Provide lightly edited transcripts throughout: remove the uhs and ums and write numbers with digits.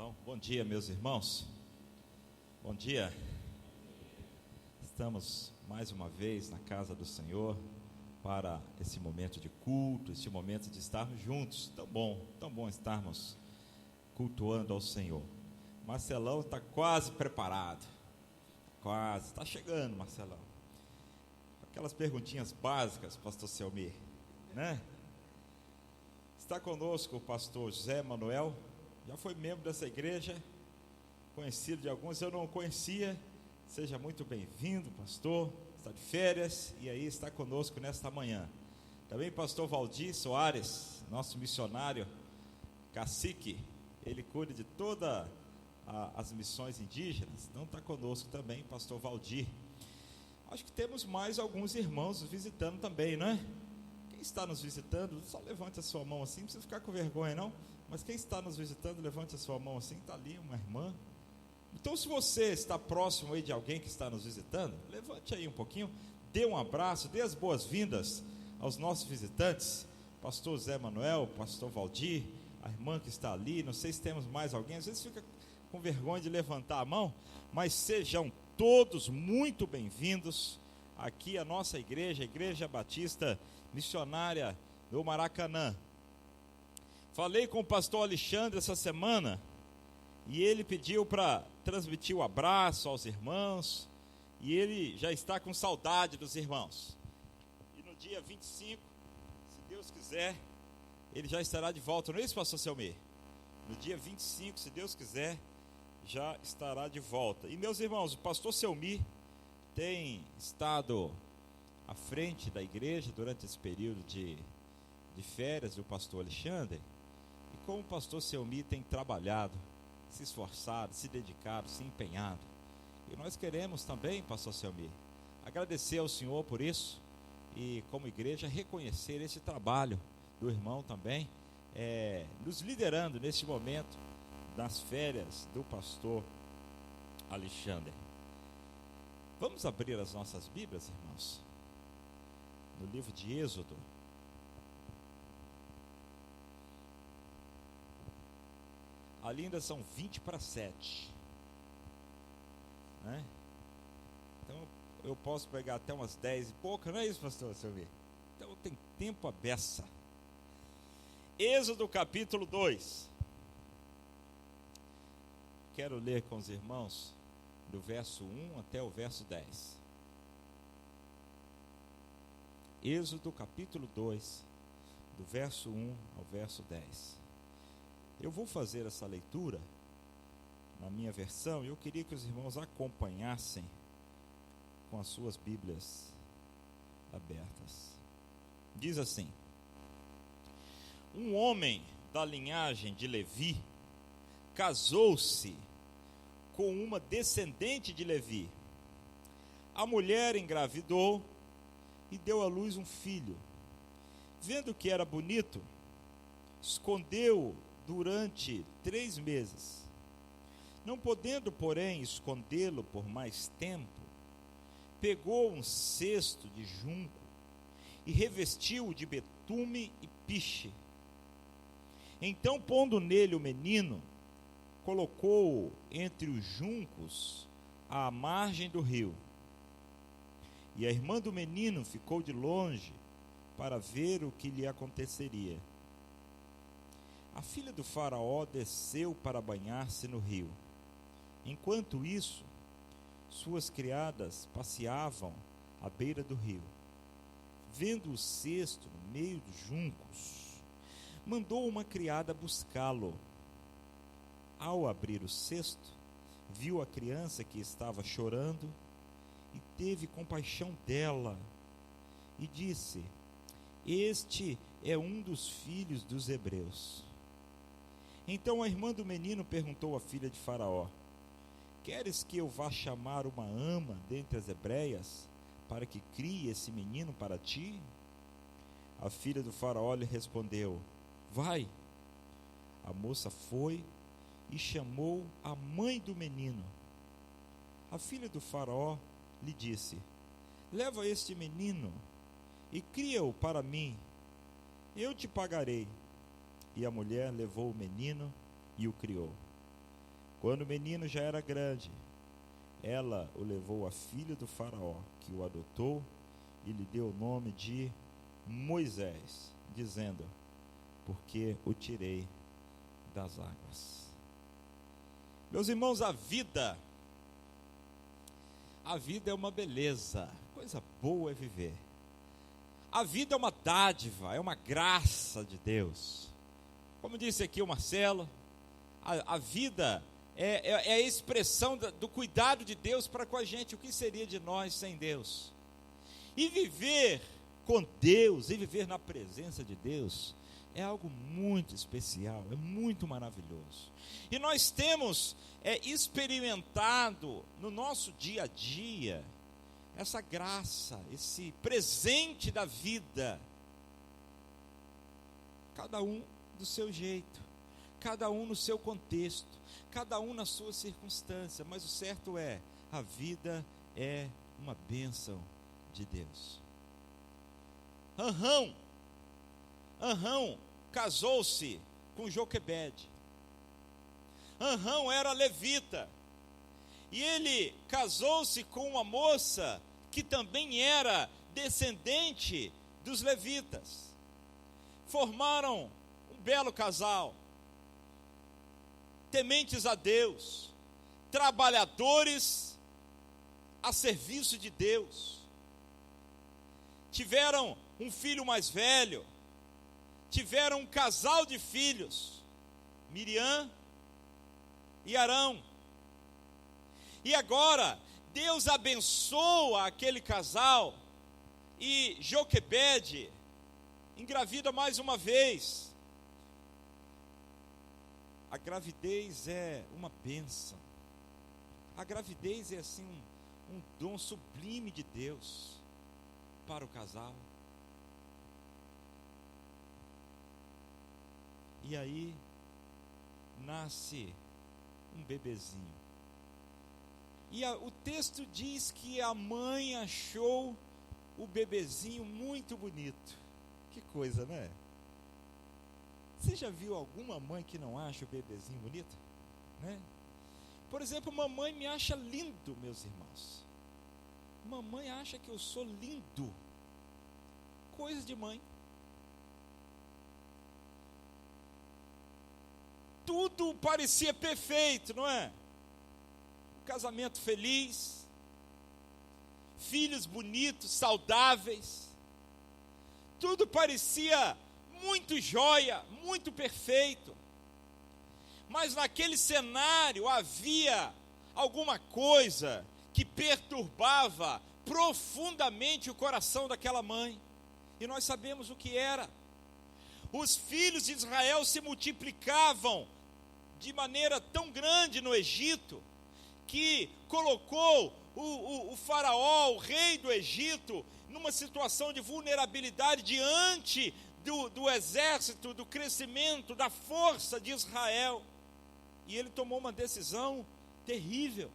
Então, bom dia, meus irmãos. Bom dia. Estamos mais uma vez na casa do Senhor para esse momento de culto, esse momento de estarmos juntos. Tão bom estarmos cultuando ao Senhor. Marcelão está quase preparado. Quase, está chegando, Marcelão. Aquelas perguntinhas básicas, pastor Selmir, né? Está conosco o pastor José Manuel. Já foi membro dessa igreja, conhecido de alguns, eu não o conhecia. Seja muito bem-vindo, pastor. Está de férias e aí está conosco nesta manhã. Também pastor Valdir Soares, nosso missionário, cacique. Ele cuida de todas as missões indígenas. Então está conosco também, pastor Valdir. Acho que temos mais alguns irmãos visitando também, não é? Quem está nos visitando, só levante a sua mão assim, não precisa ficar com vergonha não. Mas quem está nos visitando, levante a sua mão assim, está ali uma irmã. Então, se você está próximo aí de alguém que está nos visitando, levante aí um pouquinho, dê um abraço, dê as boas-vindas aos nossos visitantes, pastor Zé Manuel, pastor Valdir, a irmã que está ali, não sei se temos mais alguém, às vezes fica com vergonha de levantar a mão, mas sejam todos muito bem-vindos aqui à nossa igreja, a Igreja Batista Missionária do Maracanã. Falei com o pastor Alexandre essa semana e ele pediu para transmitir o abraço aos irmãos e ele já está com saudade dos irmãos. E no dia 25, se Deus quiser, ele já estará de volta, não é isso, pastor Selmir? No dia 25, se Deus quiser, já estará de volta. E meus irmãos, o pastor Selmir tem estado à frente da igreja durante esse período de férias do pastor Alexandre. E como o pastor Selmir tem trabalhado, se esforçado, se dedicado, se empenhado. E nós queremos também, pastor Selmir, agradecer ao Senhor por isso e como igreja reconhecer esse trabalho do irmão também, nos liderando neste momento das férias do pastor Alexandre. Vamos abrir as nossas Bíblias, irmãos, no livro de Êxodo. Ali ainda são 20 para 7, né? Então eu posso pegar até umas 10 e pouca, não é isso, pastor Silvio? Então tem tempo à beça. Êxodo capítulo 2. Quero ler com os irmãos do verso 1 até o verso 10. Êxodo capítulo 2, do verso 1 ao verso 10. Eu vou fazer essa leitura na minha versão e eu queria que os irmãos acompanhassem com as suas Bíblias abertas. Diz assim: um homem da linhagem de Levi casou-se com uma descendente de Levi. A mulher engravidou e deu à luz um filho. Vendo que era bonito, escondeu-o durante 3 meses. Não podendo, porém, escondê-lo por mais tempo, pegou um cesto de junco e revestiu-o de betume e piche. Então, pondo nele o menino, colocou-o entre os juncos à margem do rio. E a irmã do menino ficou de longe para ver o que lhe aconteceria. A filha do faraó desceu para banhar-se no rio. Enquanto isso, suas criadas passeavam à beira do rio. Vendo o cesto no meio dos juncos, mandou uma criada buscá-lo. Ao abrir o cesto, viu a criança que estava chorando e teve compaixão dela e disse: este é um dos filhos dos hebreus. Então a irmã do menino perguntou à filha de Faraó: queres que eu vá chamar uma ama dentre as hebreias para que crie esse menino para ti? A filha do Faraó lhe respondeu: vai. A moça foi e chamou a mãe do menino. A filha do Faraó lhe disse: leva este menino e cria-o para mim, eu te pagarei. E a mulher levou o menino e o criou. Quando o menino já era grande, ela o levou à filha do faraó, que o adotou, e lhe deu o nome de Moisés, dizendo: porque o tirei das águas. Meus irmãos, a vida é uma beleza, coisa boa é viver. A vida é uma dádiva, é uma graça de Deus. Como disse aqui o Marcelo, a vida é a expressão do cuidado de Deus para com a gente. O que seria de nós sem Deus? E viver com Deus, e viver na presença de Deus, é algo muito especial, é muito maravilhoso. E nós temos experimentado no nosso dia a dia essa graça, esse presente da vida, cada um do seu jeito, cada um no seu contexto, cada um na sua circunstância, mas o certo é, a vida é uma bênção de Deus. Anrão casou-se com Joquebede. Anrão era levita, e ele casou-se com uma moça que também era descendente dos levitas. Formaram um belo casal, tementes a Deus, trabalhadores a serviço de Deus. Tiveram um filho mais velho, tiveram um casal de filhos, Miriam e Arão. E agora, Deus abençoa aquele casal, e Joquebede engravida mais uma vez. A gravidez é uma bênção. A gravidez é assim um dom sublime de Deus para o casal. E aí nasce um bebezinho. E o texto diz que a mãe achou o bebezinho muito bonito. Que coisa, né? Você já viu alguma mãe que não acha o bebezinho bonito? Né? Por exemplo, mamãe me acha lindo, meus irmãos. Mamãe acha que eu sou lindo. Coisa de mãe. Tudo parecia perfeito, não é? Casamento feliz, filhos bonitos, saudáveis, tudo parecia muito jóia, muito perfeito. Mas naquele cenário havia alguma coisa que perturbava profundamente o coração daquela mãe, e nós sabemos o que era. Os filhos de Israel se multiplicavam de maneira tão grande no Egito, que colocou o faraó, o rei do Egito, numa situação de vulnerabilidade diante do exército, do crescimento, da força de Israel. E ele tomou uma decisão terrível.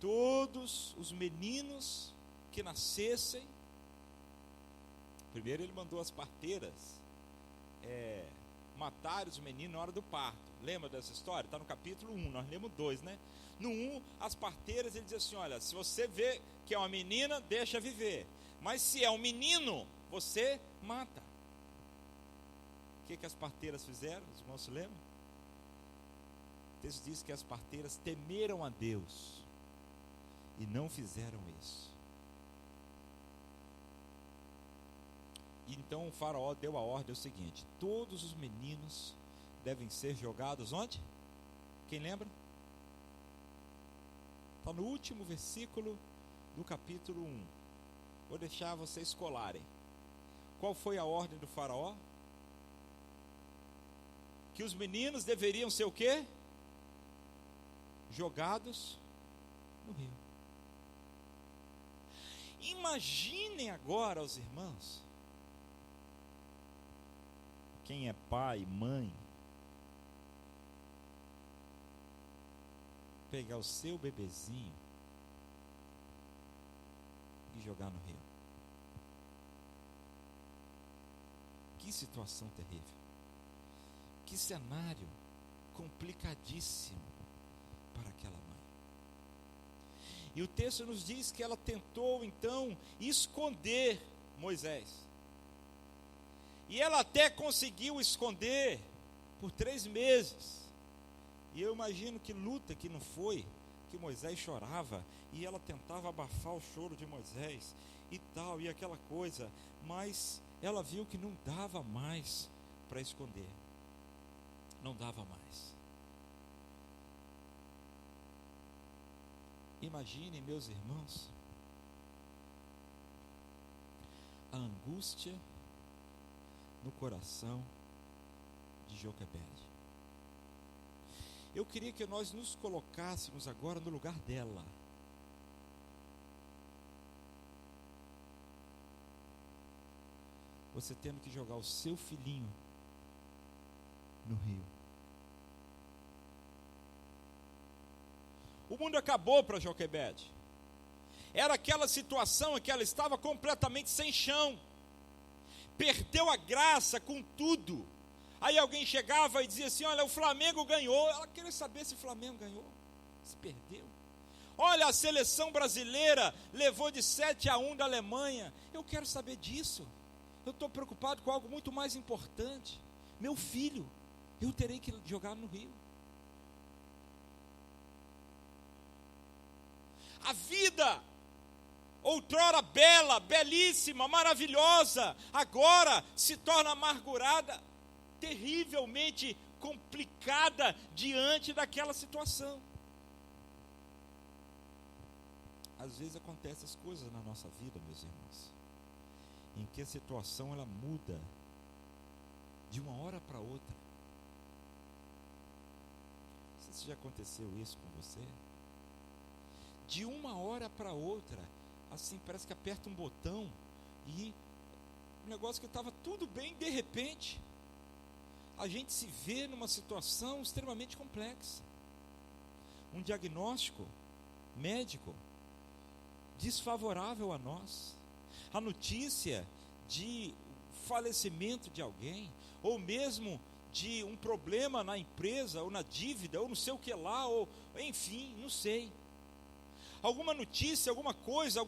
Todos os meninos que nascessem, primeiro ele mandou as parteiras matar os meninos na hora do parto. Lembra dessa história? Está no capítulo 1, nós lemos 2, né? No 1, as parteiras, ele diz assim: olha, se você vê que é uma menina, deixa viver. Mas se é um menino, você mata. O que as parteiras fizeram? Os irmãos se lembram? O texto diz que as parteiras temeram a Deus e não fizeram isso. Então o faraó deu a ordem seguinte: todos os meninos devem ser jogados onde? Quem lembra? Está no último versículo do capítulo 1. Vou deixar vocês colarem. Qual foi a ordem do faraó? Que os meninos deveriam ser o quê? Jogados no rio. Imaginem agora, os irmãos, quem é pai, mãe, pegar o seu bebezinho e jogar no rio. Que situação terrível. Que cenário complicadíssimo para aquela mãe. E o texto nos diz que ela tentou então esconder Moisés. E ela até conseguiu esconder por 3 meses. E eu imagino que luta que não foi, que Moisés chorava, e ela tentava abafar o choro de Moisés, e tal, e aquela coisa, mas ela viu que não dava mais para esconder, não dava mais. Imaginem, meus irmãos, a angústia no coração de Joquebede. Eu queria que nós nos colocássemos agora no lugar dela. Você tendo que jogar o seu filhinho no rio. O mundo acabou para Joquebede. Era aquela situação em que ela estava completamente sem chão. Perdeu a graça com tudo. Aí alguém chegava e dizia assim: olha, o Flamengo ganhou. Ela queria saber se o Flamengo ganhou, se perdeu. Olha, a seleção brasileira levou de 7-1 da Alemanha. Eu quero saber disso. Eu estou preocupado com algo muito mais importante. Meu filho, eu terei que jogar no rio. A vida, outrora bela, belíssima, maravilhosa, agora se torna amargurada, terrivelmente complicada diante daquela situação. Às vezes acontecem as coisas na nossa vida, meus irmãos, em que a situação ela muda de uma hora para outra. Não sei se já aconteceu isso com você. De uma hora para outra, assim, parece que aperta um botão e um negócio que estava tudo bem, de repente, a gente se vê numa situação extremamente complexa. Um diagnóstico médico desfavorável a nós. A notícia de falecimento de alguém, ou mesmo de um problema na empresa, ou na dívida, ou não sei o que lá, ou enfim, não sei. Alguma notícia, alguma coisa,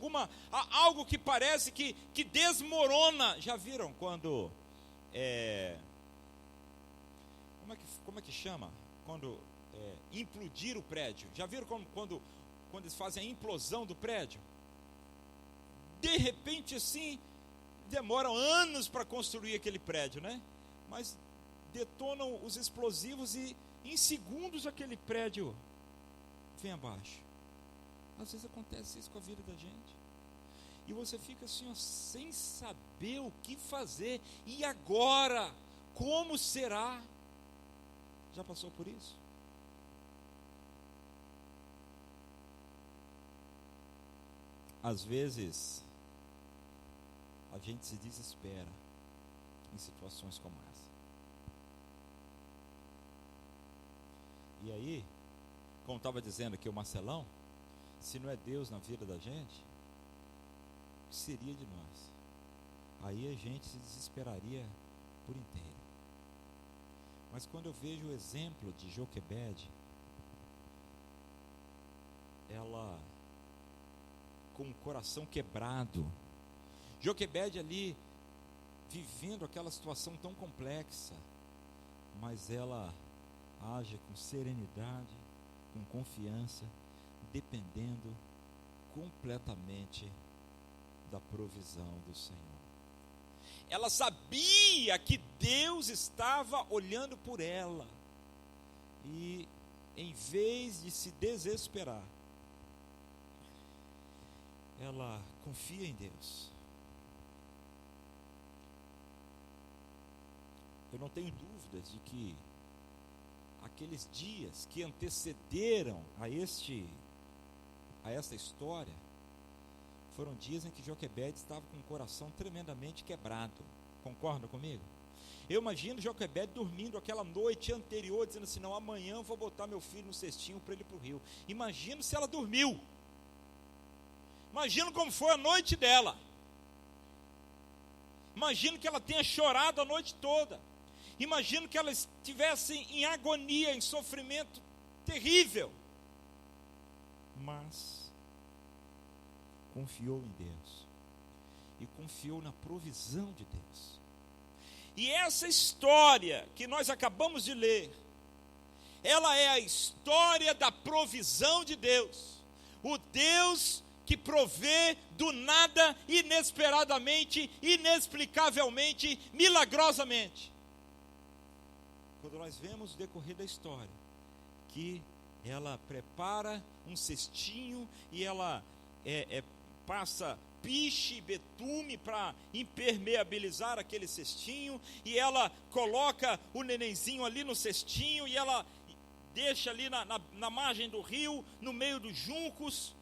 algo que parece que desmorona. Já viram quando como é que chama? Quando implodir o prédio. Já viram quando eles fazem a implosão do prédio? De repente assim, demoram anos para construir aquele prédio, né? Mas detonam os explosivos e em segundos aquele prédio vem abaixo. Às vezes acontece isso com a vida da gente. E você fica assim, ó, sem saber o que fazer. E agora? Como será? Já passou por isso? Às vezes, a gente se desespera em situações como essa. E aí, como estava dizendo aqui o Marcelão, se não é Deus na vida da gente, o que seria de nós? Aí a gente se desesperaria por inteiro. Mas quando eu vejo o exemplo de Joquebede, ela com o coração quebrado, Joquebede ali vivendo aquela situação tão complexa, mas ela age com serenidade, com confiança, dependendo completamente da provisão do Senhor. Ela sabia que Deus estava olhando por ela, e em vez de se desesperar, ela confia em Deus. Eu não tenho dúvidas de que aqueles dias que antecederam a esta história foram dias em que Joquebede estava com o coração tremendamente quebrado. Concorda comigo? Eu imagino Joquebede dormindo aquela noite anterior, dizendo assim: não, amanhã eu vou botar meu filho no cestinho para ele ir para o rio. Imagino se ela dormiu. Imagino como foi a noite dela. Imagino que ela tenha chorado a noite toda. Imagino que ela estivesse em agonia, em sofrimento terrível. Mas confiou em Deus. E confiou na provisão de Deus. E essa história que nós acabamos de ler, ela é a história da provisão de Deus. O Deus que provê do nada, inesperadamente, inexplicavelmente, milagrosamente. Quando nós vemos o decorrer da história, que ela prepara um cestinho e ela passa piche e betume para impermeabilizar aquele cestinho, e ela coloca o nenenzinho ali no cestinho, e ela deixa ali na margem do rio, no meio dos juncos,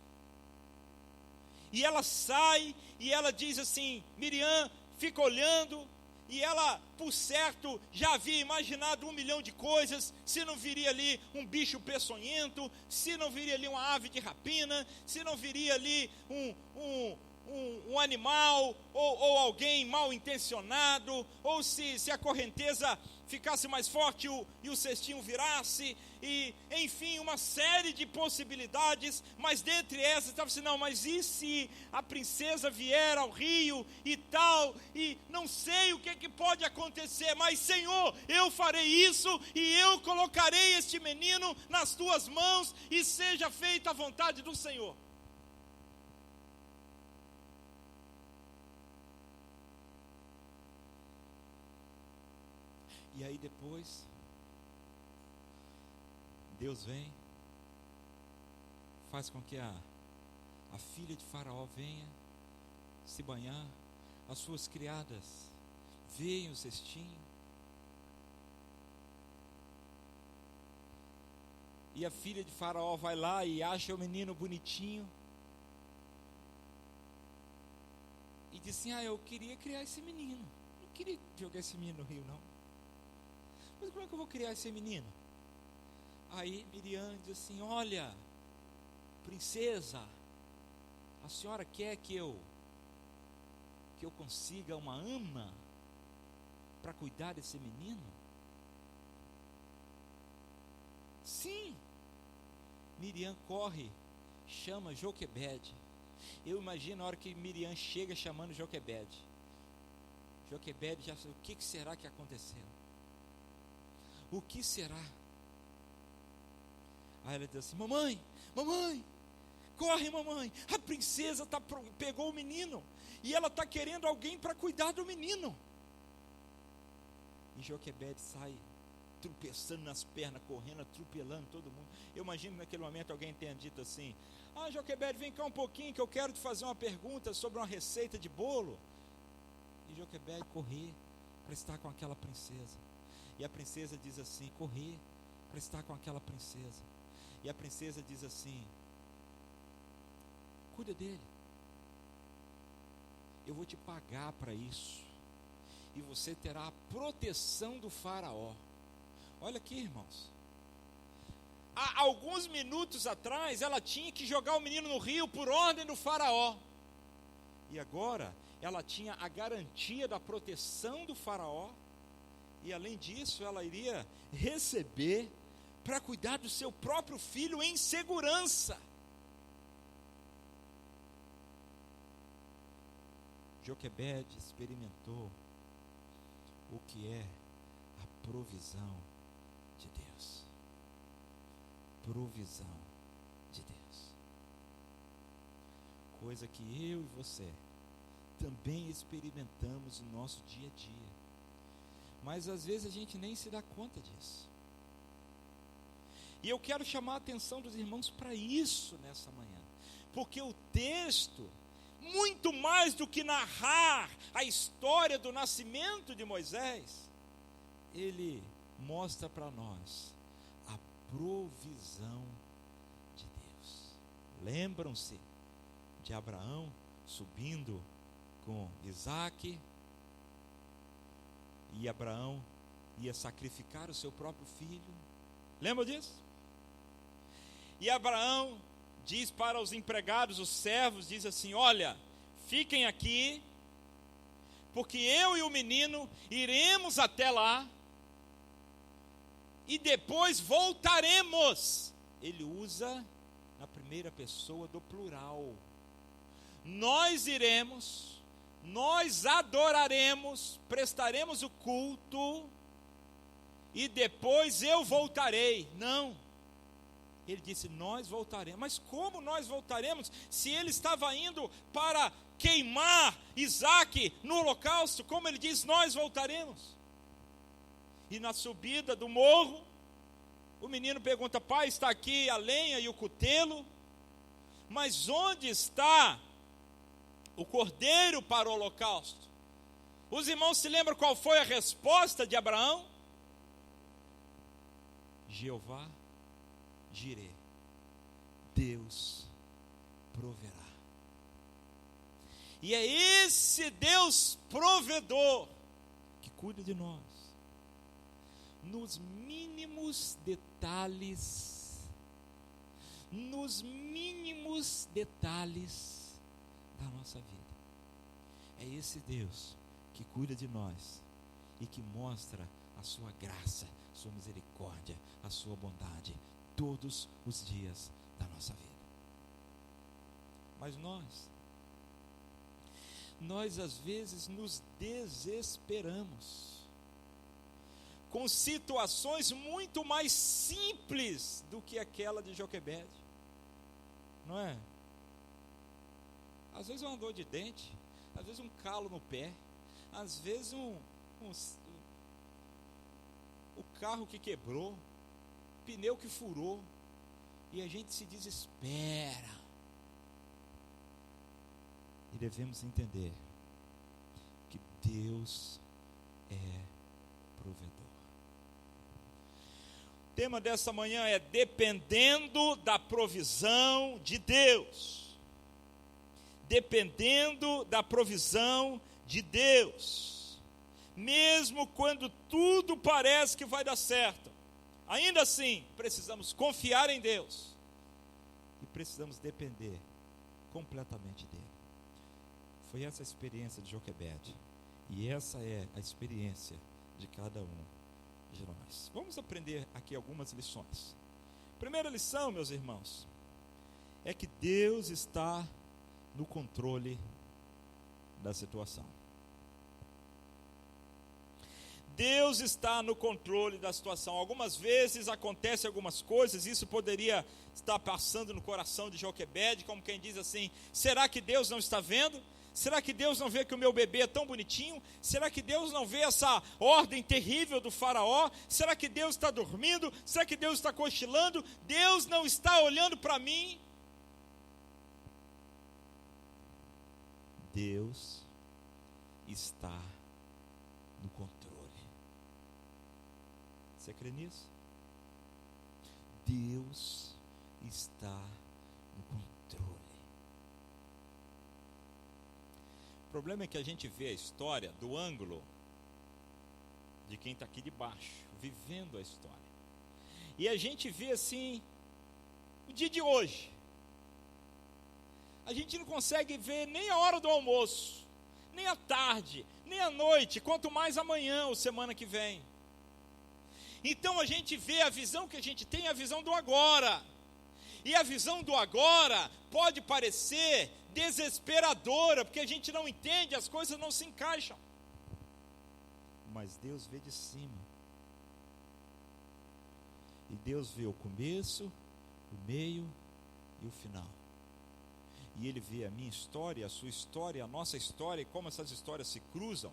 e ela sai, e ela diz assim, Miriam fica olhando, e ela, por certo, já havia imaginado 1 milhão de coisas, se não viria ali um bicho peçonhento, se não viria ali uma ave de rapina, se não viria ali um animal, ou alguém mal intencionado, ou se a correnteza ficasse mais forte e o cestinho virasse, e enfim, uma série de possibilidades, mas dentre essas estava assim, não, mas e se a princesa vier ao rio e tal, e não sei o que pode acontecer, mas Senhor, eu farei isso, e eu colocarei este menino nas tuas mãos, e seja feita a vontade do Senhor. E aí depois, Deus vem, faz com que a filha de Faraó venha se banhar, as suas criadas veem o cestinho, e a filha de Faraó vai lá e acha o menino bonitinho, e diz assim, eu queria criar esse menino, não queria jogar esse menino no rio não. Mas como é que eu vou criar esse menino? Aí Miriam diz assim, olha, princesa, a senhora quer que eu consiga uma ama para cuidar desse menino? Sim. Miriam corre, chama Joquebede. Eu imagino a hora que Miriam chega chamando Joquebede. Joquebede já sabe, o que será que aconteceu? O que será? Aí ela diz assim, mamãe, corre mamãe, a princesa pegou o menino, e ela está querendo alguém para cuidar do menino. E Joquebede sai tropeçando nas pernas, correndo, atropelando todo mundo. Eu imagino que naquele momento alguém tenha dito assim, Joquebede, vem cá um pouquinho que eu quero te fazer uma pergunta sobre uma receita de bolo. E Joquebede correr para estar com aquela princesa. E a princesa diz assim, correr para estar com aquela princesa. E a princesa diz assim, cuida dele, eu vou te pagar para isso, e você terá a proteção do Faraó. Olha aqui, irmãos, há alguns minutos atrás ela tinha que jogar o menino no rio por ordem do Faraó, e agora ela tinha a garantia da proteção do Faraó. E além disso, ela iria receber para cuidar do seu próprio filho em segurança. Joquebede experimentou o que é a provisão de Deus. Provisão de Deus. Coisa que eu e você também experimentamos no nosso dia a dia. Mas às vezes a gente nem se dá conta disso. E eu quero chamar a atenção dos irmãos para isso nessa manhã. Porque o texto, muito mais do que narrar a história do nascimento de Moisés, ele mostra para nós a provisão de Deus. Lembram-se de Abraão subindo com Isaque, e Abraão ia sacrificar o seu próprio filho. Lembra disso? E Abraão diz para os empregados, os servos, diz assim, olha, fiquem aqui, porque eu e o menino iremos até lá, e depois voltaremos. Ele usa na primeira pessoa do plural. Nós iremos, nós adoraremos, prestaremos o culto, e depois eu voltarei. Não. Ele disse, nós voltaremos. Mas como nós voltaremos, se ele estava indo para queimar Isaque no holocausto? Como ele diz, nós voltaremos. E na subida do morro, o menino pergunta, pai, está aqui a lenha e o cutelo, mas onde está o cordeiro para o holocausto? Os irmãos se lembram qual foi a resposta de Abraão? Jeová Jireh, Deus proverá. E é esse Deus provedor que cuida de nós, nos mínimos detalhes, da nossa vida. É esse Deus que cuida de nós e que mostra a sua graça, sua misericórdia, a sua bondade todos os dias da nossa vida. Mas nós às vezes nos desesperamos com situações muito mais simples do que aquela de Joquebede, não é? Às vezes uma dor de dente, às vezes um calo no pé, às vezes o carro que quebrou, pneu que furou, e a gente se desespera. E devemos entender que Deus é provedor. O tema dessa manhã é dependendo da provisão de Deus. Dependendo da provisão de Deus. Mesmo quando tudo parece que vai dar certo, ainda assim, precisamos confiar em Deus e precisamos depender completamente dele. Foi essa a experiência de Joquebede, e essa é a experiência de cada um de nós. Vamos aprender aqui algumas lições. Primeira lição, meus irmãos, é que Deus está no controle da situação. Deus está no controle da situação. Algumas vezes acontecem algumas coisas, isso poderia estar passando no coração de Joquebede, como quem diz assim, será que Deus não está vendo? Será que Deus não vê que o meu bebê é tão bonitinho? Será que Deus não vê essa ordem terrível do faraó? Será que Deus está dormindo? Será que Deus está cochilando? Deus não está olhando para mim? Deus está no controle. Você crê nisso? Deus está no controle. O problema é que a gente vê a história do ângulo de quem está aqui de baixo, vivendo a história. E a gente vê assim, o dia de hoje. A gente não consegue ver nem a hora do almoço, nem a tarde, nem a noite, quanto mais amanhã ou semana que vem. Então a gente vê a visão que a gente tem, a visão do agora. E a visão do agora pode parecer desesperadora, porque a gente não entende, as coisas não se encaixam. Mas Deus vê de cima. E Deus vê o começo, o meio e o final. E Ele vê a minha história, a sua história, a nossa história, e como essas histórias se cruzam.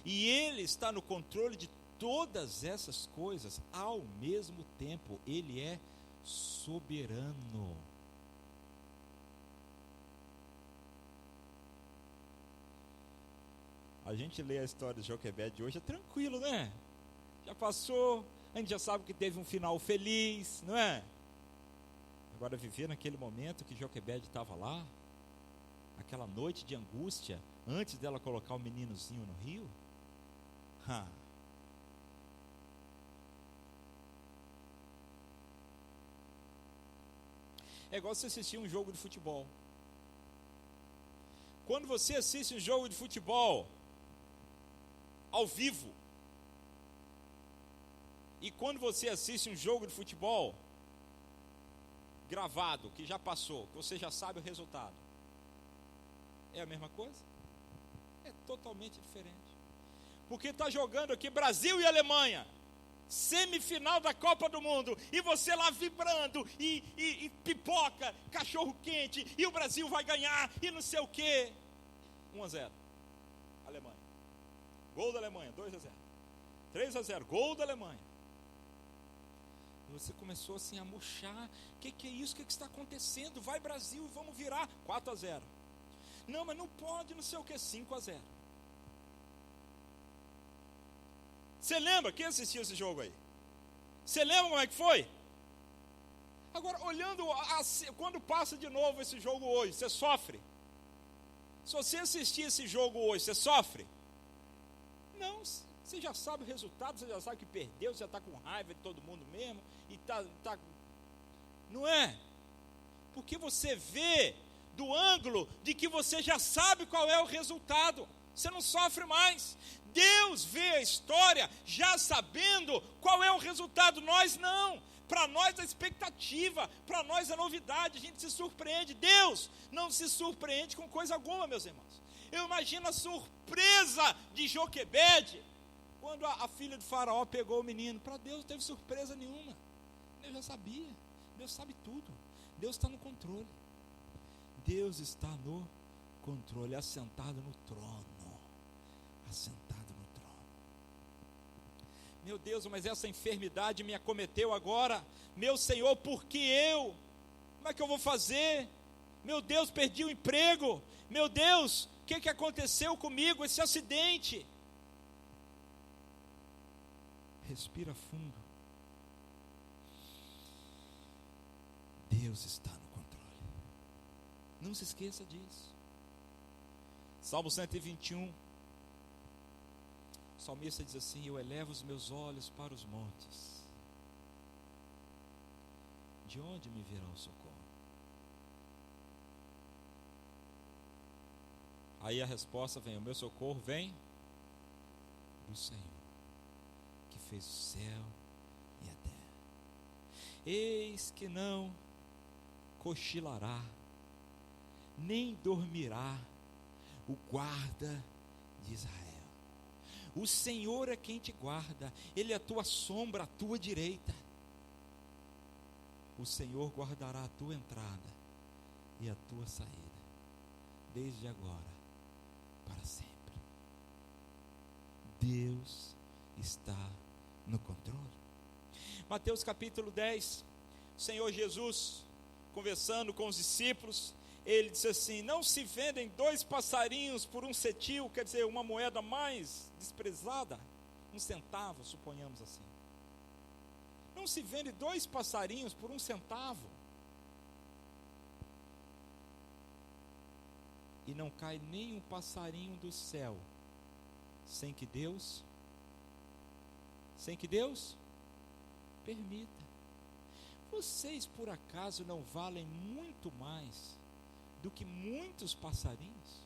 E Ele está no controle de todas essas coisas ao mesmo tempo. Ele é soberano. A gente lê a história de Joquebede hoje, é tranquilo, né? Já passou, a gente já sabe que teve um final feliz, não é? Agora viver naquele momento que Joquebede estava lá, aquela noite de angústia, antes dela colocar o meninozinho no rio, é igual você assistir um jogo de futebol. Quando você assiste um jogo de futebol ao vivo, e quando você assiste um jogo de futebol gravado, que já passou, que você já sabe o resultado, é a mesma coisa? É totalmente diferente. Porque está jogando aqui Brasil e Alemanha, semifinal da Copa do Mundo, e você lá vibrando, e pipoca, cachorro quente, e o Brasil vai ganhar, e não sei o quê. 1-0, Alemanha. Gol da Alemanha, 2-0. 3-0, gol da Alemanha. E você começou assim a murchar. O que é isso? O que está acontecendo? Vai Brasil, vamos virar. 4-0. Não, mas não pode, não sei o que. 5-0. Você lembra? Quem assistiu esse jogo aí? Você lembra como é que foi? Agora, olhando, quando passa de novo esse jogo hoje, você sofre? Se você assistir esse jogo hoje, você sofre? Não, você já sabe o resultado, você já sabe que perdeu, você já está com raiva de todo mundo mesmo, e tá, não é? Porque você vê do ângulo de que você já sabe qual é o resultado, você não sofre mais. Deus vê a história já sabendo qual é o resultado, nós não. Para nós a expectativa, para nós a novidade, a gente se surpreende. Deus não se surpreende com coisa alguma, meus irmãos. Eu imagino a surpresa de Joquebede, quando a filha de Faraó pegou o menino. Para Deus não teve surpresa nenhuma. Deus já sabia. Deus sabe tudo. Deus está no controle. Deus está no controle, assentado no trono. Assentado no trono. Meu Deus, mas essa enfermidade me acometeu agora. Meu Senhor, por que eu? Como é que eu vou fazer? Meu Deus, perdi o emprego. Meu Deus, o que aconteceu comigo? Esse acidente. Respira fundo. Deus está no controle. Não se esqueça disso. Salmo 121. O salmista diz assim: eu elevo os meus olhos para os montes. De onde me virá o socorro? Aí a resposta vem: o meu socorro vem do Senhor, que fez o céu e a terra. Eis que não cochilará, nem dormirá o guarda de Israel. O Senhor é quem te guarda, Ele é a tua sombra, a tua direita. O Senhor guardará a tua entrada e a tua saída, desde agora para sempre. Deus está no controle. Mateus capítulo 10, o Senhor Jesus, conversando com os discípulos, Ele disse assim: não se vendem 2 passarinhos por 1 cetil, quer dizer, uma moeda mais desprezada, 1 centavo, suponhamos assim. Não se vende 2 passarinhos por 1 centavo. E não cai nem um passarinho do céu, sem que Deus permita. Vocês por acaso não valem muito mais do que muitos passarinhos?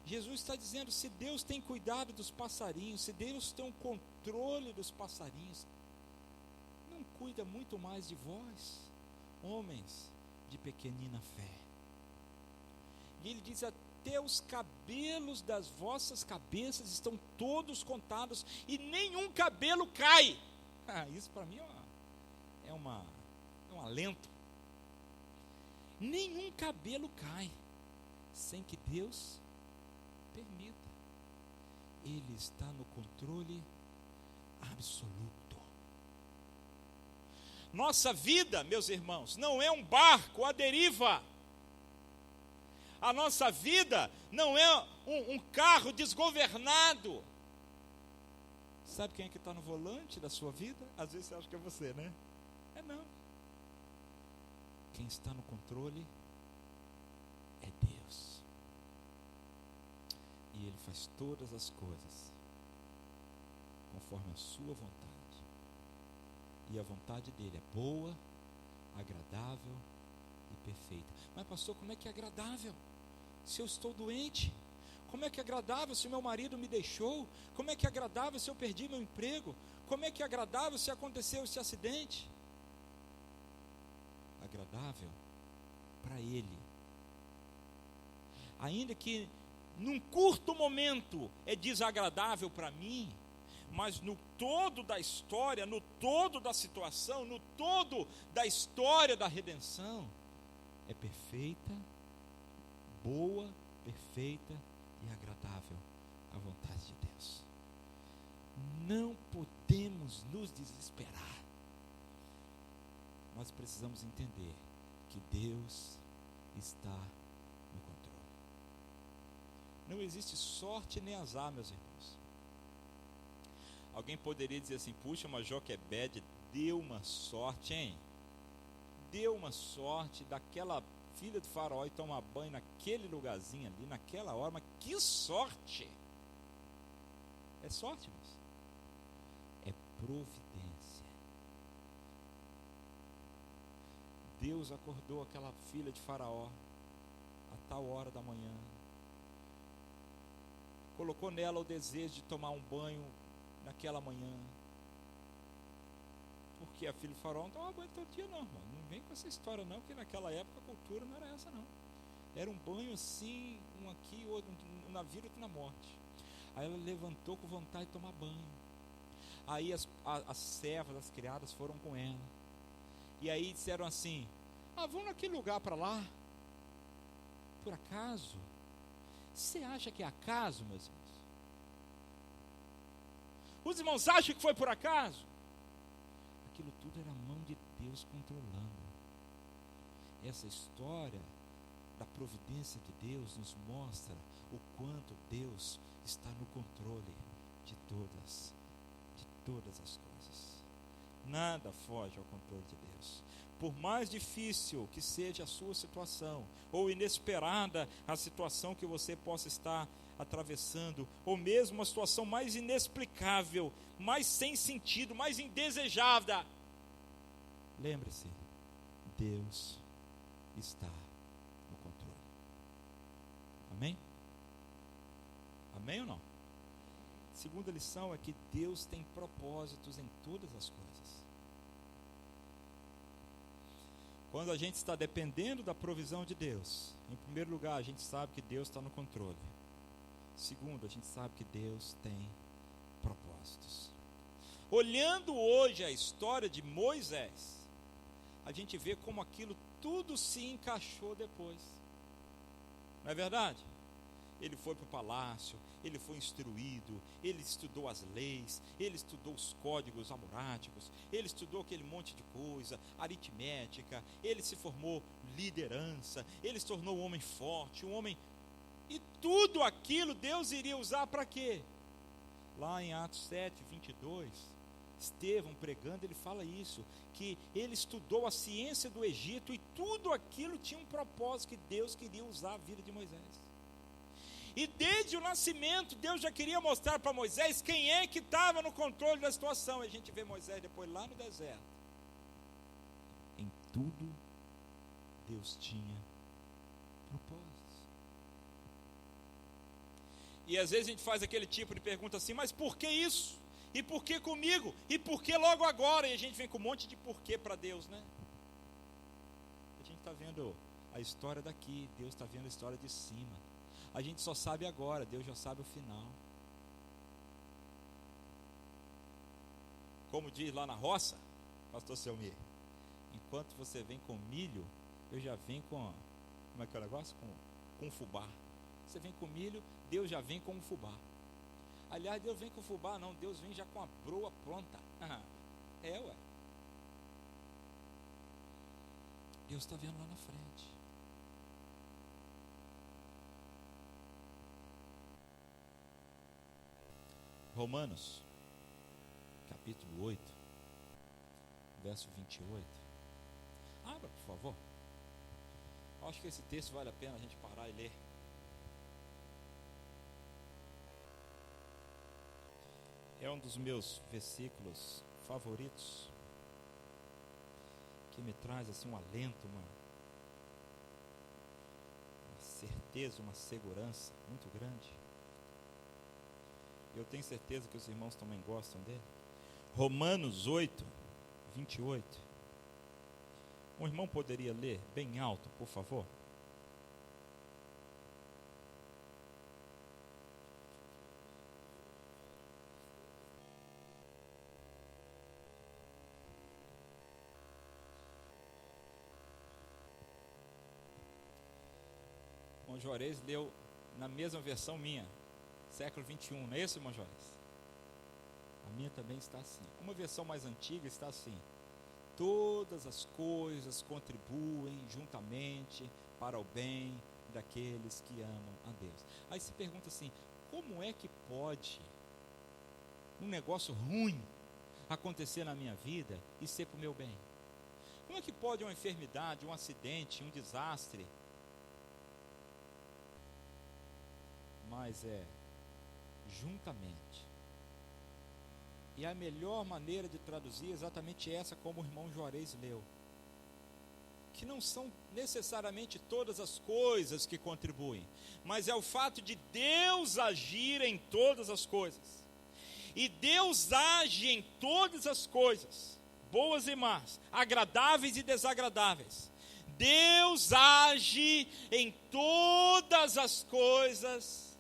Jesus está dizendo: se Deus tem cuidado dos passarinhos, se Deus tem o controle dos passarinhos, não cuida muito mais de vós, homens de pequenina fé? E Ele diz: até os cabelos das vossas cabeças estão todos contados, e nenhum cabelo cai. Isso para mim é um alento. Nenhum cabelo cai sem que Deus permita. Ele está no controle absoluto. Nossa vida, meus irmãos, não é um barco à deriva. A nossa vida não é um carro desgovernado. Sabe quem é que está no volante da sua vida? Às vezes você acha que é você, né? É não. Quem está no controle é Deus. E Ele faz todas as coisas conforme a sua vontade. E a vontade dEle é boa, agradável e perfeita. Mas pastor, como é que é agradável se eu estou doente? Como é que é agradável se meu marido me deixou? Como é que é agradável se eu perdi meu emprego? Como é que é agradável se aconteceu esse acidente? Agradável para ele. Ainda que num curto momento é desagradável para mim, mas no todo da história, no todo da situação, no todo da história da redenção, é perfeita, boa, perfeita e agradável a vontade de Deus. Não podemos nos desesperar. Nós precisamos entender que Deus está no controle. Não existe sorte nem azar, meus irmãos. Alguém poderia dizer assim: puxa, mas Joquebede deu uma sorte, hein? Deu uma sorte daquela filha do faraó e tomar banho naquele lugarzinho ali, naquela hora, mas que sorte! É sorte, irmãos? É providência. Deus acordou aquela filha de faraó a tal hora da manhã, colocou nela o desejo de tomar um banho naquela manhã, porque a filha do faraó não tomava banho todo dia não, irmão. Não vem com essa história não, porque naquela época a cultura não era essa não. Era um banho assim, um aqui, outro, um na vida, outro na morte. Aí ela levantou com vontade de tomar banho. Aí as servas, as criadas foram com ela. E aí disseram assim: vamos naquele lugar para lá. Por acaso? Você acha que é acaso, meus irmãos? Os irmãos acham que foi por acaso? Aquilo tudo era a mão de Deus controlando. Essa história da providência de Deus nos mostra o quanto Deus está no controle de todas as coisas. Nada foge ao controle de Deus. Por mais difícil que seja a sua situação, ou inesperada a situação que você possa estar atravessando, ou mesmo uma situação mais inexplicável, mais sem sentido, mais indesejada, lembre-se, Deus está no controle. Amém? Amém ou não? Segunda lição é que Deus tem propósitos em todas as coisas. Quando a gente está dependendo da provisão de Deus, em primeiro lugar, a gente sabe que Deus está no controle. Segundo, a gente sabe que Deus tem propósitos. Olhando hoje a história de Moisés, a gente vê como aquilo tudo se encaixou depois. Não é verdade? Ele foi para o palácio, ele foi instruído, ele estudou as leis, ele estudou os códigos amoráticos, ele estudou aquele monte de coisa, aritmética, ele se formou liderança, ele se tornou um homem forte, um homem... E tudo aquilo Deus iria usar para quê? Lá em Atos 7, 22, Estevão pregando, ele fala isso, que ele estudou a ciência do Egito e tudo aquilo tinha um propósito, que Deus queria usar a vida de Moisés. E desde o nascimento, Deus já queria mostrar para Moisés quem é que estava no controle da situação. E a gente vê Moisés depois lá no deserto. Em tudo, Deus tinha propósitos. E às vezes a gente faz aquele tipo de pergunta assim: mas por que isso? E por que comigo? E por que logo agora? E a gente vem com um monte de porquê para Deus, né? A gente está vendo a história daqui, Deus está vendo a história de cima. A gente só sabe agora, Deus já sabe o final. Como diz lá na roça, pastor Selmir, enquanto você vem com milho, eu já venho com, como é que é o negócio? Com fubá. Você vem com milho, Deus já vem com um fubá. Aliás, Deus vem com fubá não, Deus vem já com a broa pronta. Ué. Deus está vendo lá na frente. Romanos, capítulo 8, verso 28. Abra, por favor. Acho que esse texto vale a pena a gente parar e ler. É um dos meus versículos favoritos, que me traz assim um alento, uma certeza, uma segurança muito grande. Eu tenho certeza que os irmãos também gostam dele. Romanos 8, 28. Um irmão poderia ler bem alto, por favor? O Juarez leu na mesma versão minha, século 21, não é isso, irmão Juarez? A minha também está assim. Uma versão mais antiga está assim: todas as coisas contribuem juntamente para o bem daqueles que amam a Deus. Aí se pergunta assim: como é que pode um negócio ruim acontecer na minha vida e ser para o meu bem? Como é que pode uma enfermidade, um acidente, um desastre? Mas é juntamente. E a melhor maneira de traduzir é exatamente essa, como o irmão Juarez leu. Que não são necessariamente todas as coisas que contribuem, mas é o fato de Deus agir em todas as coisas. E Deus age em todas as coisas, boas e más, agradáveis e desagradáveis. Deus age em todas as coisas,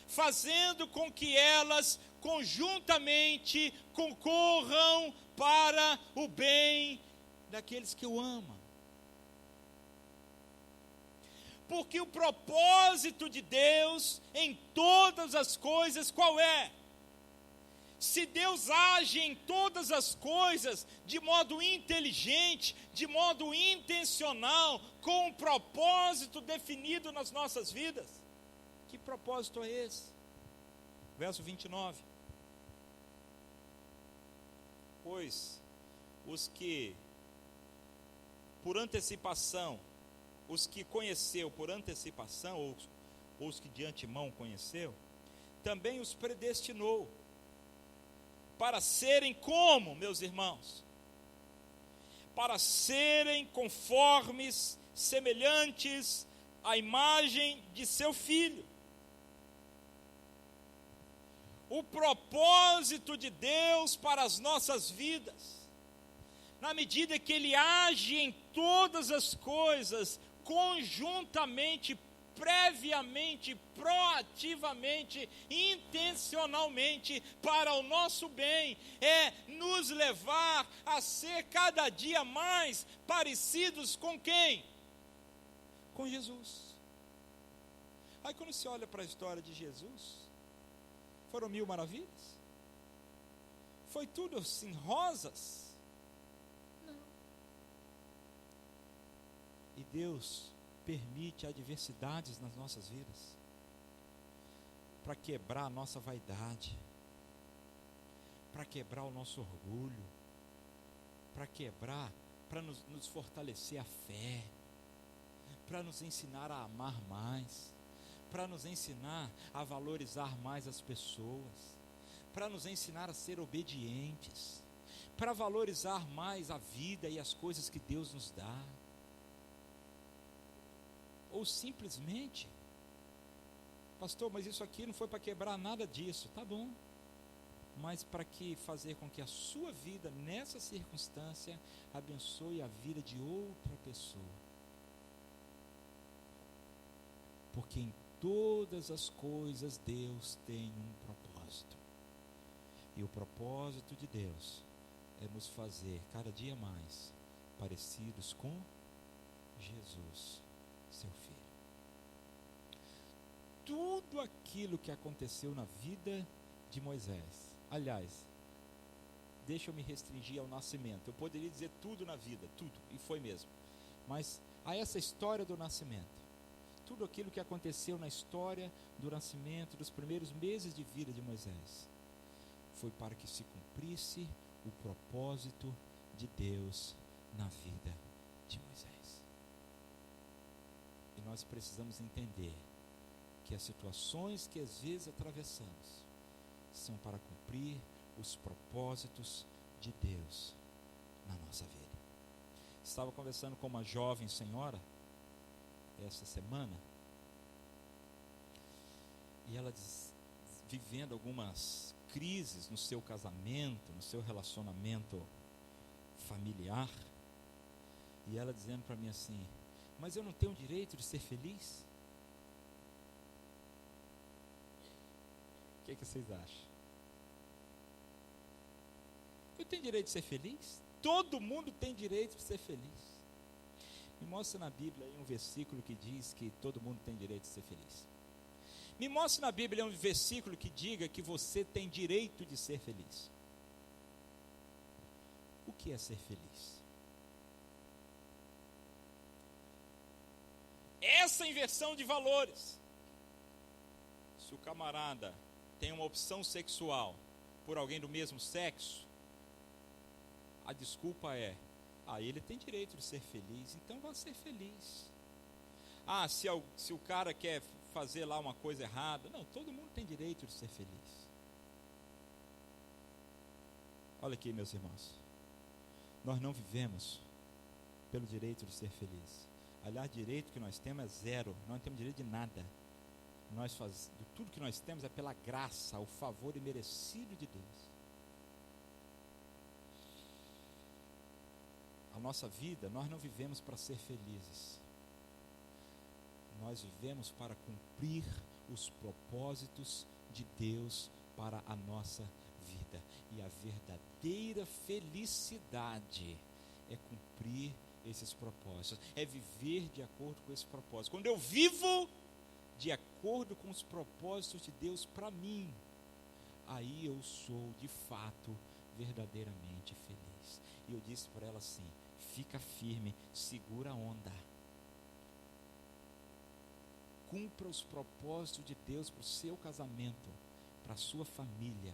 fazendo com que elas conjuntamente concorram para o bem daqueles que o amam. Porque o propósito de Deus em todas as coisas qual é? Se Deus age em todas as coisas de modo inteligente, de modo intencional, com um propósito definido nas nossas vidas, que propósito é esse? Verso 29. Pois os que por antecipação, os que conheceu por antecipação, ou os que de antemão conheceu, também os predestinou para serem como, meus irmãos? Para serem conformes, semelhantes à imagem de seu Filho. O propósito de Deus para as nossas vidas, na medida que Ele age em todas as coisas, conjuntamente, previamente, proativamente, intencionalmente, para o nosso bem, é nos levar a ser cada dia mais parecidos com quem? Com Jesus. Aí quando se olha para a história de Jesus, foram 1000 maravilhas? Foi tudo assim, rosas? Não. E Deus permite adversidades nas nossas vidas para quebrar a nossa vaidade, para quebrar o nosso orgulho, para nos fortalecer a fé, para nos ensinar a amar mais, para nos ensinar a valorizar mais as pessoas, para nos ensinar a ser obedientes, para valorizar mais a vida e as coisas que Deus nos dá. Ou simplesmente, pastor, mas isso aqui não foi para quebrar nada disso. Tá bom, mas para que fazer com que a sua vida nessa circunstância abençoe a vida de outra pessoa. Porque em todas as coisas Deus tem um propósito. E o propósito de Deus é nos fazer cada dia mais parecidos com Jesus, seu Filho. Tudo aquilo que aconteceu na vida de Moisés, aliás, deixa eu me restringir ao nascimento. Eu poderia dizer tudo na vida, tudo, e foi mesmo. Mas a essa história do nascimento, tudo aquilo que aconteceu na história do nascimento, dos primeiros meses de vida de Moisés, foi para que se cumprisse o propósito de Deus na vida de Moisés. E nós precisamos entender que as situações que às vezes atravessamos são para cumprir os propósitos de Deus na nossa vida. Estava conversando com uma jovem senhora essa semana, e ela vivendo algumas crises no seu casamento, no seu relacionamento familiar, e ela dizendo para mim assim: mas eu não tenho o direito de ser feliz? O que vocês acham? Eu tenho direito de ser feliz? Todo mundo tem direito de ser feliz. Me mostra na Bíblia aí um versículo que diz que todo mundo tem direito de ser feliz. Me mostre na Bíblia um versículo que diga que você tem direito de ser feliz. O que é ser feliz? Essa inversão de valores. Se o camarada tem uma opção sexual por alguém do mesmo sexo, a desculpa é: ele tem direito de ser feliz, então vai ser feliz. Se o cara quer fazer lá uma coisa errada, não, todo mundo tem direito de ser feliz. Olha aqui, meus irmãos, nós não vivemos pelo direito de ser feliz. Aliás, direito que nós temos é zero, nós não temos direito de nada. Tudo que nós temos é pela graça, o favor imerecido de Deus. A nossa vida, nós não vivemos para ser felizes. Nós vivemos para cumprir os propósitos de Deus para a nossa vida. E a verdadeira felicidade é cumprir esses propósitos, é viver de acordo com esse propósito. Quando eu vivo de acordo com os propósitos de Deus para mim, aí eu sou de fato verdadeiramente feliz. E eu disse para ela assim: fica firme, segura a onda, cumpra os propósitos de Deus para o seu casamento, para a sua família,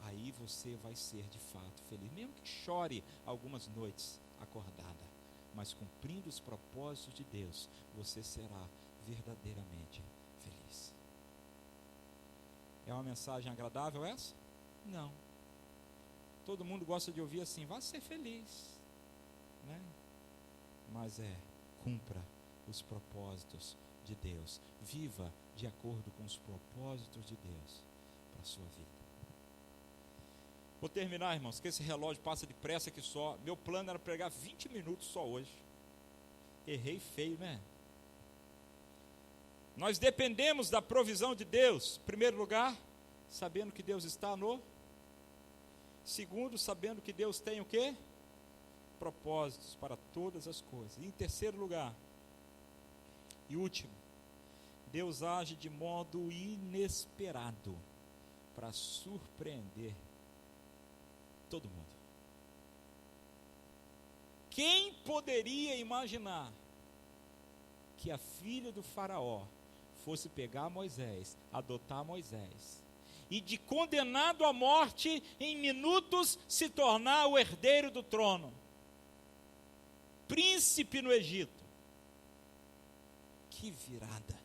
aí você vai ser de fato feliz, mesmo que chore algumas noites acordada, mas cumprindo os propósitos de Deus, você será verdadeiramente feliz. É uma mensagem agradável essa? Não. Todo mundo gosta de ouvir assim: vá ser feliz, né? Mas cumpra os propósitos de Deus, viva de acordo com os propósitos de Deus para a sua vida. Vou terminar, irmãos, que esse relógio passa depressa que só. Meu plano era pregar 20 minutos só hoje. Errei feio, né? Nós dependemos da provisão de Deus. Em primeiro lugar, sabendo que Deus está no. Segundo, sabendo que Deus tem o quê? Propósitos para todas as coisas. E em terceiro lugar, e último, Deus age de modo inesperado para surpreender todo mundo. Quem poderia imaginar que a filha do faraó fosse pegar Moisés, adotar Moisés, e de condenado à morte, em minutos se tornar o herdeiro do trono, príncipe no Egito? Que virada,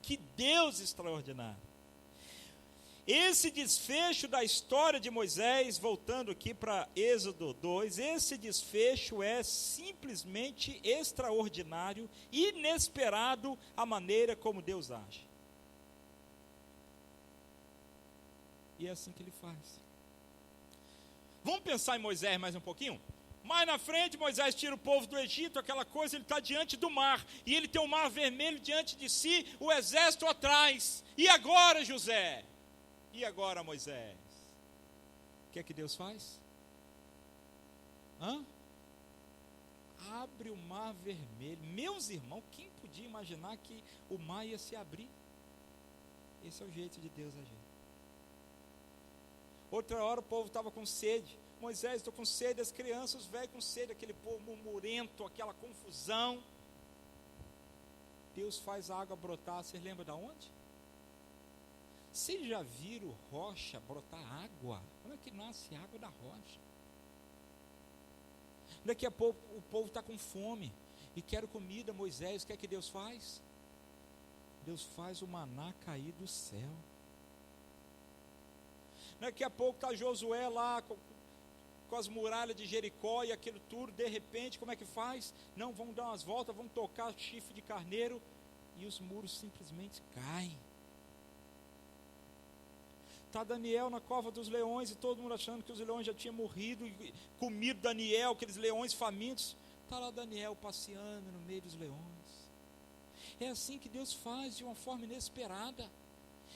que Deus extraordinário. Esse desfecho da história de Moisés, voltando aqui para Êxodo 2, esse desfecho é simplesmente extraordinário, inesperado a maneira como Deus age. E é assim que ele faz. Vamos pensar em Moisés mais um pouquinho? Mais na frente, Moisés tira o povo do Egito, aquela coisa, ele está diante do mar, e ele tem o mar vermelho diante de si, o exército atrás. E agora, José? E agora, Moisés? O que é que Deus faz? Abre o mar vermelho. Meus irmãos, quem podia imaginar que o mar ia se abrir? Esse é o jeito de Deus agir. Outra hora o povo estava com sede. Moisés, estou com sede, as crianças, os velhos com sede, aquele povo murmurento, aquela confusão. Deus faz a água brotar, vocês lembram de onde? Vocês já viram rocha brotar água? Como é que nasce água da rocha? Daqui a pouco o povo está com fome e quer comida. Moisés, o que é que Deus faz? Deus faz o maná cair do céu. Daqui a pouco está Josué lá com as muralhas de Jericó e aquilo tudo. De repente, como é que faz? Não, vão dar umas voltas, vão tocar chifre de carneiro e os muros simplesmente caem. Está Daniel na cova dos leões, e todo mundo achando que os leões já tinham morrido, e comido Daniel, aqueles leões famintos. Está lá Daniel passeando no meio dos leões. É assim que Deus faz, de uma forma inesperada.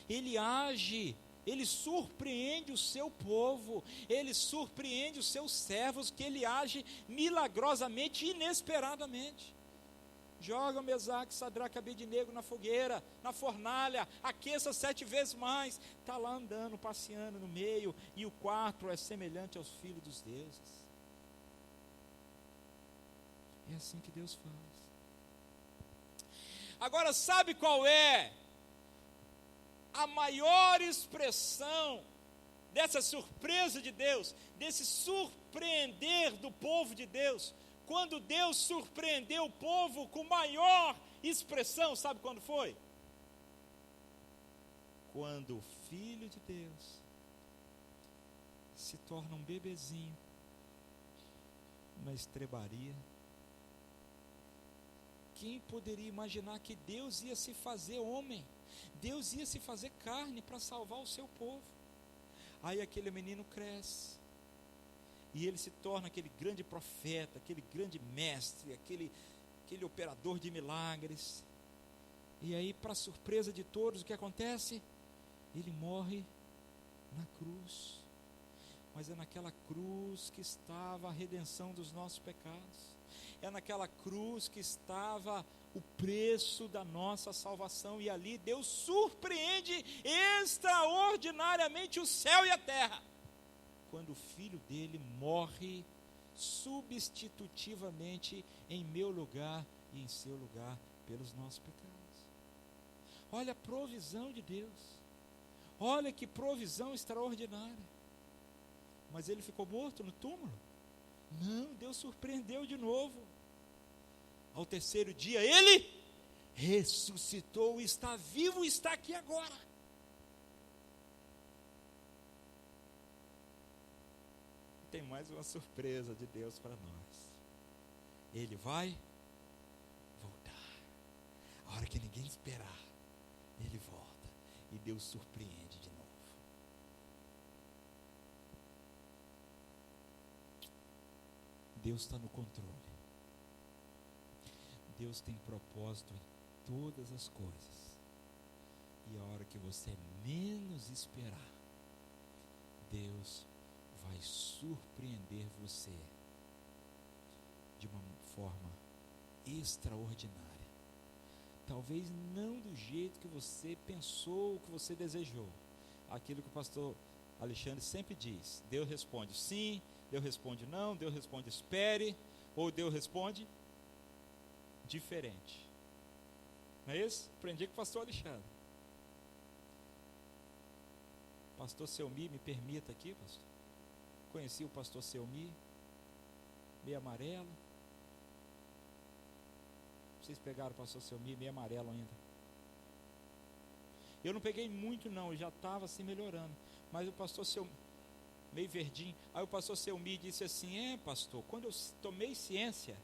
Ele age, Ele surpreende o seu povo, Ele surpreende os seus servos, que Ele age milagrosamente, inesperadamente. Joga Mesaque, Sadraque, Abednego na fogueira, na fornalha, aqueça 7 vezes mais. Está lá andando, passeando no meio, e o quarto é semelhante aos filhos dos deuses. É assim que Deus faz. Agora, sabe qual é a maior expressão dessa surpresa de Deus, desse surpreender do povo de Deus? Quando Deus surpreendeu o povo com maior expressão, sabe quando foi? Quando o Filho de Deus se torna um bebezinho na estrebaria. Quem poderia imaginar que Deus ia se fazer homem? Deus ia se fazer carne para salvar o seu povo. Aí aquele menino cresce, e ele se torna aquele grande profeta, aquele grande mestre, aquele operador de milagres. E aí, para surpresa de todos, o que acontece? Ele morre na cruz. Mas é naquela cruz que estava a redenção dos nossos pecados. É naquela cruz que estava o preço da nossa salvação. E ali Deus surpreende extraordinariamente o céu e a terra, quando o Filho dele morre substitutivamente em meu lugar e em seu lugar pelos nossos pecados. Olha a provisão de Deus. Olha que provisão extraordinária. Mas ele ficou morto no túmulo? Não, Deus surpreendeu de novo. Ao terceiro dia ele ressuscitou, está vivo, está aqui agora. Tem mais uma surpresa de Deus para nós. Ele vai voltar. A hora que ninguém esperar, ele volta. E Deus surpreende de novo. Deus está no controle. Deus tem propósito em todas as coisas. E a hora que você menos esperar, Deus vai surpreender você de uma forma extraordinária. Talvez não do jeito que você pensou, que você desejou. Aquilo que o pastor Alexandre sempre diz: Deus responde sim, Deus responde não, Deus responde espere, ou Deus responde diferente. Não é isso? Aprendi com o pastor Alexandre. Pastor Selmi, me permita aqui, pastor. Conheci o pastor Selmi, meio amarelo. Vocês pegaram o pastor Selmi, meio amarelo ainda. Eu não peguei muito não, eu já estava assim melhorando. Mas o pastor Selmi, meio verdinho. Aí o pastor Selmi disse assim: pastor, quando eu tomei ciência,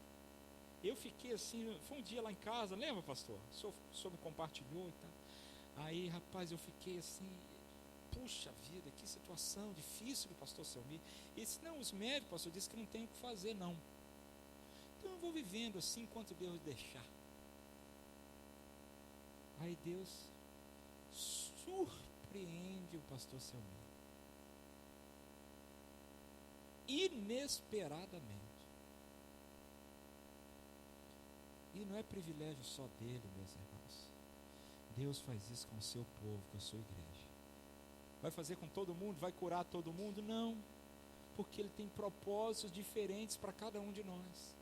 eu fiquei assim, foi um dia lá em casa, lembra, pastor? O senhor me compartilhou e tal. Aí, rapaz, eu fiquei assim, puxa vida, que situação difícil do pastor Selmi. Ele disse: não, os médicos, pastor, disse que não tem o que fazer não. Então eu vou vivendo assim enquanto Deus deixar. Aí Deus surpreende o pastor Selmi. Inesperadamente. E não é privilégio só dele, meus irmãos. Deus faz isso com o seu povo, com a sua igreja. Vai fazer com todo mundo? Vai curar todo mundo? Não. Porque Ele tem propósitos diferentes para cada um de nós.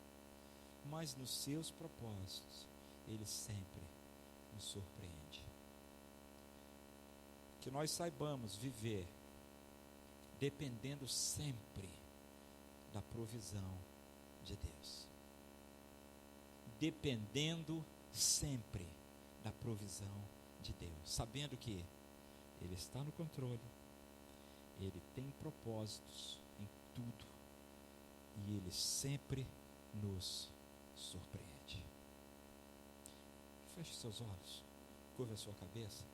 Mas nos seus propósitos, Ele sempre nos surpreende. Que nós saibamos viver dependendo sempre da provisão de Deus. Dependendo sempre da provisão de Deus. Sabendo que Ele está no controle, Ele tem propósitos em tudo, e Ele sempre nos surpreende. Feche seus olhos, curva a sua cabeça.